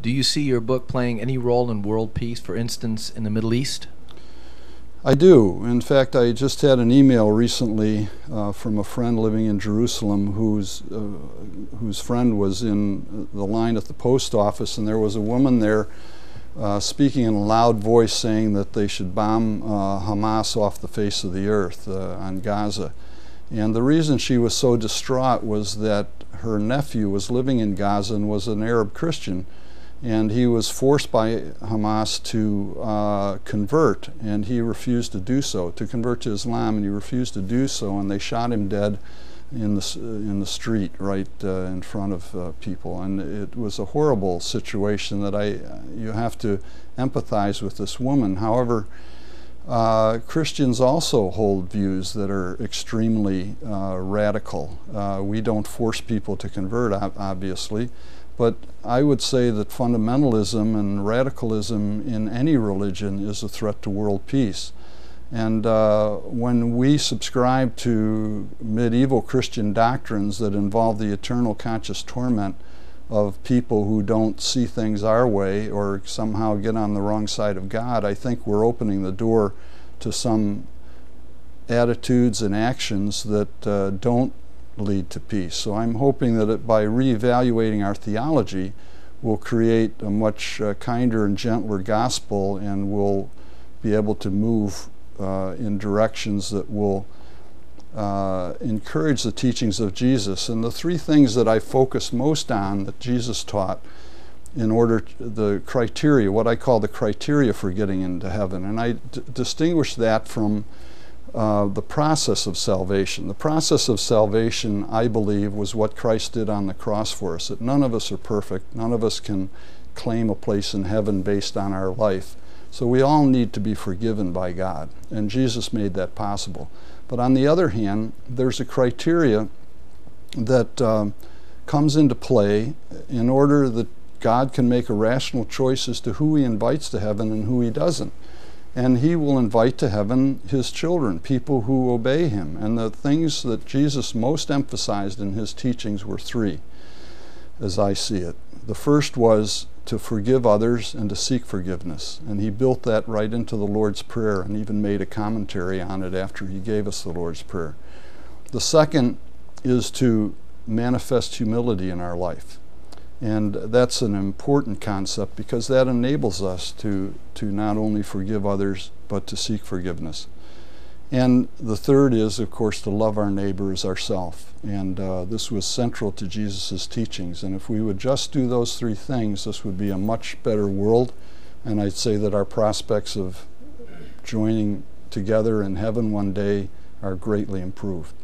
Do you see your book playing any role in world peace, for instance, in the Middle East? I do. In fact, I just had an email recently from a friend living in Jerusalem whose friend was in the line at the post office, and there was a woman there speaking in a loud voice saying that they should bomb Hamas off the face of the earth on Gaza. And the reason she was so distraught was that her nephew was living in Gaza and was an Arab Christian, and he was forced by Hamas to convert, and he refused to do so, to convert to Islam, and he refused to do so, and they shot him dead in the street right in front of people. And it was a horrible situation that you have to empathize with this woman. However, Christians also hold views that are extremely radical. We don't force people to convert, obviously, but I would say that fundamentalism and radicalism in any religion is a threat to world peace. And when we subscribe to medieval Christian doctrines that involve the eternal conscious torment of people who don't see things our way or somehow get on the wrong side of God, I think we're opening the door to some attitudes and actions that don't lead to peace. So I'm hoping that by reevaluating our theology, we'll create a much kinder and gentler gospel, and we'll be able to move in directions that will encourage the teachings of Jesus. And the three things that I focus most on that Jesus taught in order the criteria, what I call the criteria for getting into heaven, and I distinguish that from the process of salvation. The process of salvation, I believe, was what Christ did on the cross for us, that none of us are perfect, none of us can claim a place in heaven based on our life. So we all need to be forgiven by God, and Jesus made that possible. But on the other hand, there's a criteria that comes into play in order that God can make a rational choice as to who he invites to heaven and who he doesn't. And he will invite to heaven his children, people who obey him. And the things that Jesus most emphasized in his teachings were three, as I see it. The first was to forgive others and to seek forgiveness. And he built that right into the Lord's Prayer and even made a commentary on it after he gave us the Lord's Prayer. The second is to manifest humility in our life. And that's an important concept because that enables us to not only forgive others, but to seek forgiveness. And the third is, of course, to love our neighbor as ourselves. And this was central to Jesus' teachings. And if we would just do those three things, this would be a much better world. And I'd say that our prospects of joining together in heaven one day are greatly improved.